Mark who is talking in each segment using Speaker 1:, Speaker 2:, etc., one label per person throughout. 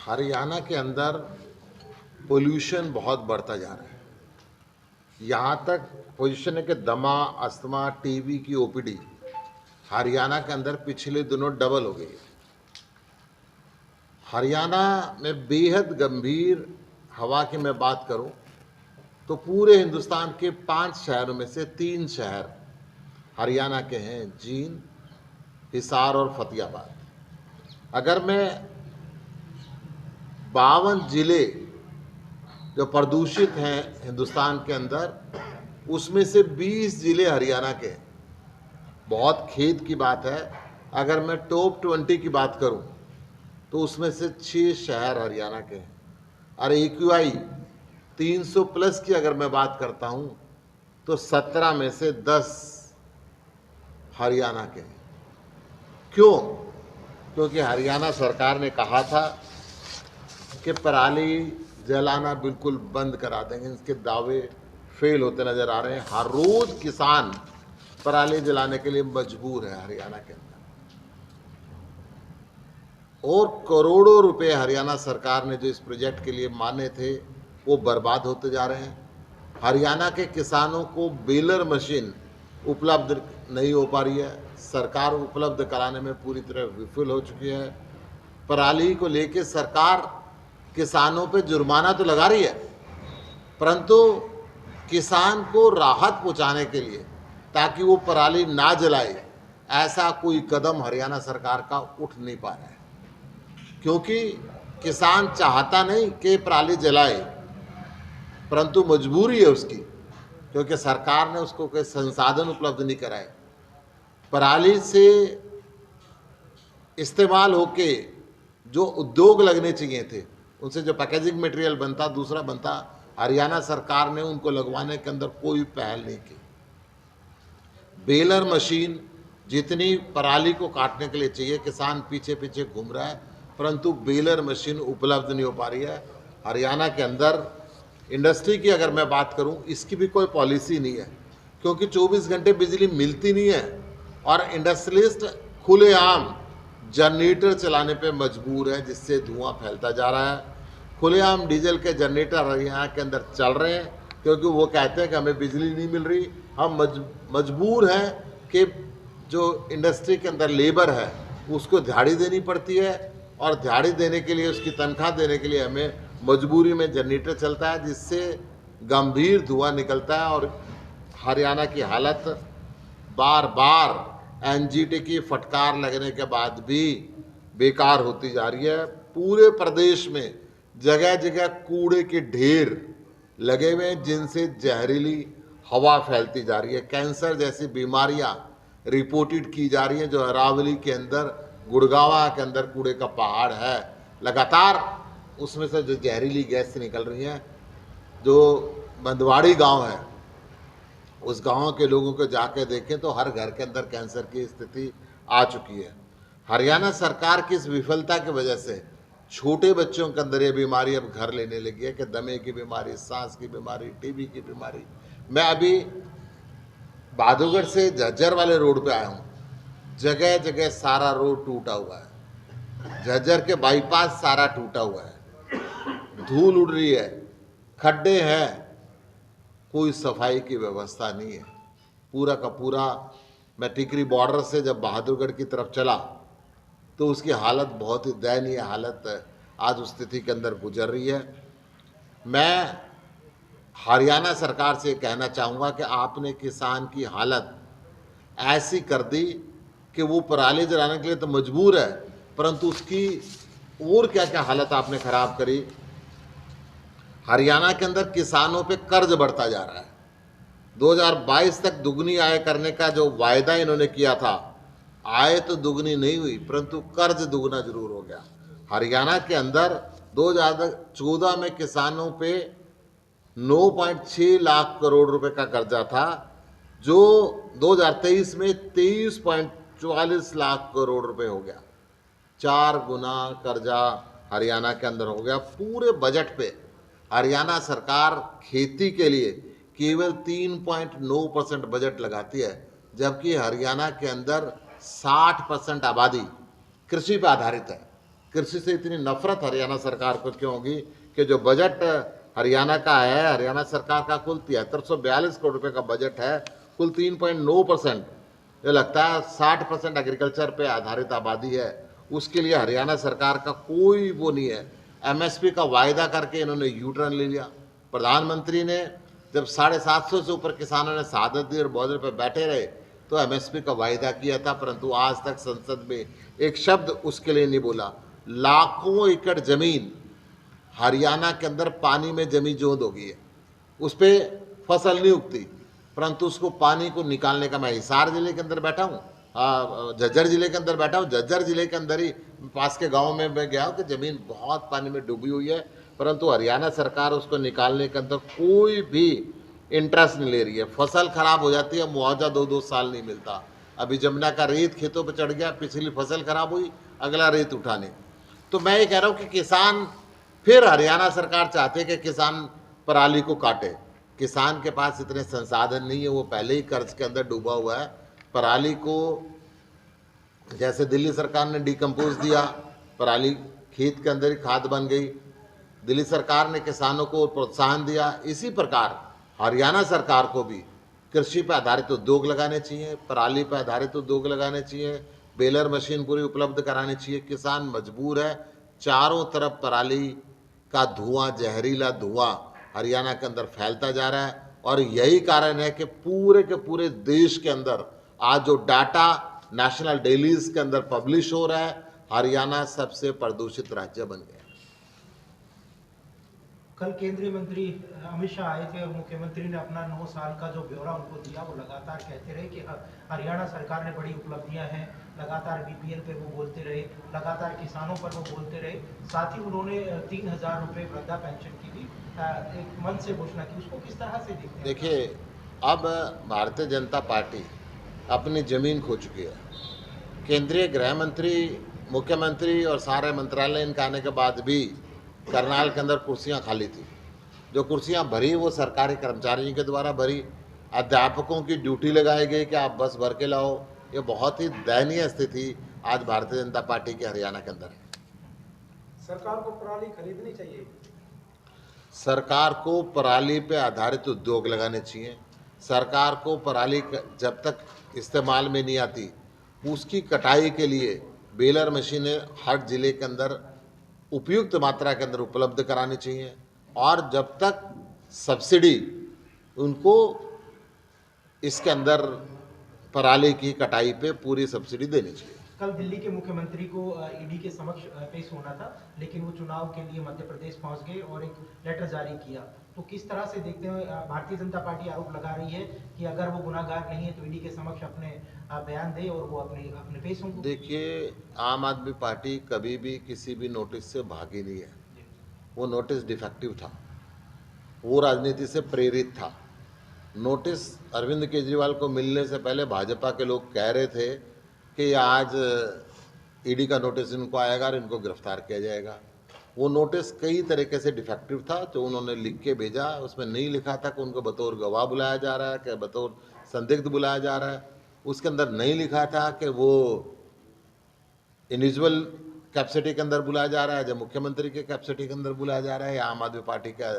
Speaker 1: हरियाणा के अंदर पोल्यूशन बहुत बढ़ता जा रहा है। यहाँ तक पोल्यूशन है कि दमा, अस्थमा, टीबी की ओपीडी हरियाणा के अंदर पिछले दिनों डबल हो गई है। हरियाणा में बेहद गंभीर हवा की मैं बात करूं तो पूरे हिंदुस्तान के 5 शहरों में से 3 शहर हरियाणा के हैं, जींद, हिसार और फतेहाबाद। अगर मैं 52 जिले जो प्रदूषित हैं हिंदुस्तान के अंदर, उसमें से 20 जिले हरियाणा के हैं। बहुत खेद की बात है, अगर मैं टॉप 20 की बात करूं तो उसमें से 6 शहर हरियाणा के हैं। और AQI 300 प्लस की अगर मैं बात करता हूं तो 17 में से 10 हरियाणा के हैं। क्यों? क्योंकि हरियाणा सरकार ने कहा था कि पराली जलाना बिल्कुल बंद करा देंगे। इसके दावे फेल होते नजर आ रहे हैं। हर रोज किसान पराली जलाने के लिए मजबूर है हरियाणा के अंदर, और करोड़ों रुपए हरियाणा सरकार ने जो इस प्रोजेक्ट के लिए माने थे वो बर्बाद होते जा रहे हैं। हरियाणा के किसानों को बेलर मशीन उपलब्ध नहीं हो पा रही है। सरकार उपलब्ध कराने में पूरी तरह विफल हो चुकी है। पराली को लेकर सरकार किसानों पे जुर्माना तो लगा रही है, परंतु किसान को राहत पहुंचाने के लिए ताकि वो पराली ना जलाए, ऐसा कोई कदम हरियाणा सरकार का उठ नहीं पा रहा है। क्योंकि किसान चाहता नहीं कि पराली जलाए, परंतु मजबूरी है उसकी, क्योंकि सरकार ने उसको कोई संसाधन उपलब्ध नहीं कराए। पराली से इस्तेमाल होके जो उद्योग लगने चाहिए थे, उनसे जो पैकेजिंग मटेरियल बनता, दूसरा बनता, हरियाणा सरकार ने उनको लगवाने के अंदर कोई पहल नहीं की। बेलर मशीन जितनी पराली को काटने के लिए चाहिए, किसान पीछे पीछे घूम रहा है, परंतु बेलर मशीन उपलब्ध नहीं हो पा रही है। हरियाणा के अंदर इंडस्ट्री की अगर मैं बात करूं, इसकी भी कोई पॉलिसी नहीं है, क्योंकि 24 घंटे बिजली मिलती नहीं है और इंडस्ट्रियलिस्ट खुलेआम जनरेटर चलाने पे मजबूर है, जिससे धुआं फैलता जा रहा है। खुलेआम डीजल के जनरेटर हरियाणा के अंदर चल रहे हैं, क्योंकि वो कहते हैं कि हमें बिजली नहीं मिल रही, हम मजबूर हैं कि जो इंडस्ट्री के अंदर लेबर है उसको दिहाड़ी देनी पड़ती है, और दिहाड़ी देने के लिए, उसकी तनख्वाह देने के लिए हमें मजबूरी में जनरेटर चलता है, जिससे गंभीर धुआं निकलता है। और हरियाणा की हालत बार बार NGT की फटकार लगने के बाद भी बेकार होती जा रही है। पूरे प्रदेश में जगह जगह कूड़े के ढेर लगे हुए हैं, जिनसे जहरीली हवा फैलती जा रही है। कैंसर जैसी बीमारियां रिपोर्टेड की जा रही हैं। जो अरावली के अंदर, गुड़गावा के अंदर कूड़े का पहाड़ है, लगातार उसमें से जो जहरीली गैस निकल रही है। जो मंदवाड़ी गांव है, उस गांव के लोगों को जाके देखें तो हर घर के अंदर कैंसर की स्थिति आ चुकी है। हरियाणा सरकार की इस विफलता की वजह से छोटे बच्चों के अंदर ये बीमारी अब घर लेने लगी है, कि दमे की बीमारी, सांस की बीमारी, टीबी की बीमारी। मैं अभी बहादुरगढ़ से झज्जर वाले रोड पे आया हूँ, जगह जगह सारा रोड टूटा हुआ है। झज्जर के बाईपास सारा टूटा हुआ है, धूल उड़ रही है, खड्डे हैं, कोई सफाई की व्यवस्था नहीं है। पूरा का पूरा, मैं टिकरी बॉर्डर से जब बहादुरगढ़ की तरफ चला तो उसकी हालत बहुत ही दयनीय हालत आज उस स्थिति के अंदर गुजर रही है। मैं हरियाणा सरकार से कहना चाहूँगा कि आपने किसान की हालत ऐसी कर दी कि वो पराली जलाने के लिए तो मजबूर है, परंतु उसकी और क्या क्या हालत आपने खराब करी। हरियाणा के अंदर किसानों पे कर्ज बढ़ता जा रहा है। 2022 तक दुगनी आय करने का जो वायदा इन्होंने किया था, आय तो दुगनी नहीं हुई, परंतु कर्ज दुगना जरूर हो गया। हरियाणा के अंदर 2014 में किसानों पे 9.6 लाख करोड़ रुपए का कर्जा था, जो 2023 में 23.44 लाख करोड़ रुपए हो गया। 4 गुना कर्जा हरियाणा के अंदर हो गया। पूरे बजट पे हरियाणा सरकार खेती के लिए केवल 3.9% बजट लगाती है, जबकि हरियाणा के अंदर 60% आबादी कृषि पर आधारित है। कृषि से इतनी नफरत हरियाणा सरकार को क्यों होगी कि जो बजट हरियाणा का है, हरियाणा सरकार का कुल 7342 करोड़ रुपए का बजट है, कुल 3.9%, जो लगता है 60% एग्रीकल्चर पे आधारित आबादी है, उसके लिए हरियाणा सरकार का कोई वो नहीं है। एमएसपी का वायदा करके इन्होंने यू टर्न ले लिया। प्रधानमंत्री ने जब 750 से ऊपर किसानों ने शहादत दी और बॉर्डर पर बैठे रहे तो एमएसपी का वायदा किया था, परंतु आज तक संसद में एक शब्द उसके लिए नहीं बोला। लाखों एकड़ जमीन हरियाणा के अंदर पानी में जमी जोंद हो गई है, उस पर फसल नहीं उगती, परंतु उसको पानी को निकालने का, मैं हिसार जिले के अंदर बैठा हूँ, झज्जर जिले के अंदर बैठा हूँ, झज्जर जिले के अंदर ही पास के गांव में मैं गया हूँ कि जमीन बहुत पानी में डूबी हुई है, परंतु हरियाणा सरकार उसको निकालने के अंदर कोई भी इंटरेस्ट नहीं ले रही है। फसल खराब हो जाती है, मुआवजा 2-2 साल नहीं मिलता। अभी जमुना का रेत खेतों पर चढ़ गया, पिछली फसल खराब हुई, अगला रेत उठाने। तो मैं ये कह रहा हूँ कि किसान, फिर हरियाणा सरकार चाहते कि किसान पराली को काटे। किसान के पास इतने संसाधन नहीं है, वो पहले ही कर्ज के अंदर डूबा हुआ है। पराली को जैसे दिल्ली सरकार ने डिकम्पोज दिया, पराली खेत के अंदर ही खाद बन गई, दिल्ली सरकार ने किसानों को प्रोत्साहन दिया। इसी प्रकार हरियाणा सरकार को भी कृषि पर आधारित उद्योग लगाने चाहिए, पराली पर आधारित उद्योग लगाने चाहिए, बेलर मशीन पूरी उपलब्ध करानी चाहिए। किसान मजबूर है, चारों तरफ पराली का धुआं, जहरीला धुआं हरियाणा के अंदर फैलता जा रहा है, और यही कारण है कि पूरे के पूरे देश के अंदर आज जो डाटा नेशनल डेलीज के अंदर पब्लिश हो रहा है, हरियाणा सबसे प्रदूषित राज्य बन गया।
Speaker 2: कल केंद्रीय मंत्री अमित शाह आए थे और मुख्यमंत्री ने अपना 9 साल का जो ब्यौरा उनको दिया, वो लगातार कहते रहे कि हरियाणा सरकार ने बड़ी उपलब्धियां हैं, लगातार बीपीएल पे वो बोलते रहे, लगातार किसानों पर वो बोलते रहे। साथ ही उन्होंने 3000 रुपये वृद्धा पेंशन की भी एक मन से घोषणा की। उसको किस तरह से देखते हैं?
Speaker 1: देखिए, अब भारतीय जनता पार्टी अपनी जमीन खो चुकी है। केंद्रीय गृह मंत्री, मुख्यमंत्री और सारे मंत्रालय इनके आने के बाद भी करनाल के अंदर कुर्सियां खाली थी। जो कुर्सियां भरी वो सरकारी कर्मचारियों के द्वारा भरी, अध्यापकों की ड्यूटी लगाई गई कि आप बस भर के लाओ। ये बहुत ही दयनीय स्थिति आज भारतीय जनता पार्टी के हरियाणा के अंदर है।
Speaker 2: सरकार को पराली खरीदनी चाहिए।
Speaker 1: सरकार को पराली पे आधारित उद्योग लगाने चाहिए। सरकार को पराली जब तक इस्तेमाल में नहीं आती, उसकी कटाई के लिए बेलर मशीनें हर जिले के अंदर उपयुक्त मात्रा के अंदर उपलब्ध करानी चाहिए, और जब तक सब्सिडी उनको इसके अंदर पराली की कटाई पे पूरी सब्सिडी देनी चाहिए।
Speaker 2: कल दिल्ली के मुख्यमंत्री को ईडी के समक्ष पेश होना था, लेकिन वो चुनाव के लिए मध्य प्रदेश पहुंच गए और एक लेटर जारी किया। तो किस तरह से देखते हैं? भारतीय जनता पार्टी आरोप लगा रही है कि अगर वो गुनाहगार नहीं है तो ईडी के समक्ष अपने बयान दे और वो अपने पेश होंगे।
Speaker 1: देखिए, आम आदमी पार्टी कभी भी किसी भी नोटिस से भागी नहीं है। वो नोटिस डिफेक्टिव था, वो राजनीति से प्रेरित था। नोटिस अरविंद केजरीवाल को मिलने से पहले भाजपा के लोग कह रहे थे कि आज ईडी का नोटिस इनको आएगा और इनको गिरफ्तार किया जाएगा। वो नोटिस कई तरीके से डिफेक्टिव था, जो उन्होंने लिख के भेजा, उसमें नहीं लिखा था कि उनको बतौर गवाह बुलाया जा रहा है, कि बतौर संदिग्ध बुलाया जा रहा है। उसके अंदर नहीं लिखा था कि वो इंडिविजुअल कैपेसिटी के अंदर बुलाया जा रहा है, जब मुख्यमंत्री के कैपेसिटी के अंदर बुलाया जा रहा है, या आम आदमी पार्टी का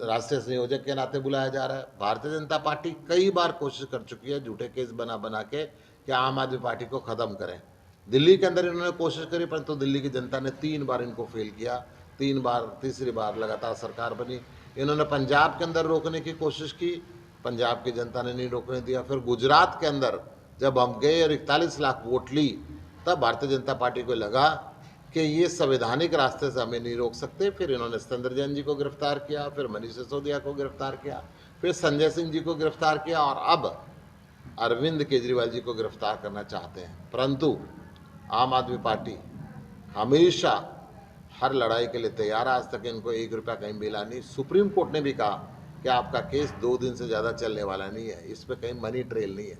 Speaker 1: राष्ट्रीय संयोजक के नाते बुलाया जा रहा है। भारतीय जनता पार्टी कई बार कोशिश कर चुकी है झूठे केस बना बना के कि आम आदमी पार्टी को ख़त्म करें। दिल्ली के अंदर इन्होंने कोशिश करी, परंतु दिल्ली की जनता ने 3 बार इनको फेल किया। 3 बार, तीसरी बार लगातार सरकार बनी। इन्होंने पंजाब के अंदर रोकने की कोशिश की, पंजाब की जनता ने नहीं रोकने दिया। फिर गुजरात के अंदर जब हम गए और 41 लाख वोट ली, तब भारतीय जनता पार्टी को लगा कि ये संवैधानिक रास्ते से हमें नहीं रोक सकते। फिर इन्होंने सत्येंद्र जैन जी को गिरफ्तार किया, फिर मनीष सिसोदिया को गिरफ्तार किया, फिर संजय सिंह जी को गिरफ्तार किया, और अब अरविंद केजरीवाल जी को गिरफ्तार करना चाहते हैं। परंतु आम आदमी पार्टी हमेशा हर लड़ाई के लिए तैयार है। आज तक इनको 1 रुपया कहीं मिला नहीं। सुप्रीम कोर्ट ने भी कहा कि आपका केस 2 दिन से ज़्यादा चलने वाला नहीं है, इस पर कहीं मनी ट्रेल नहीं है।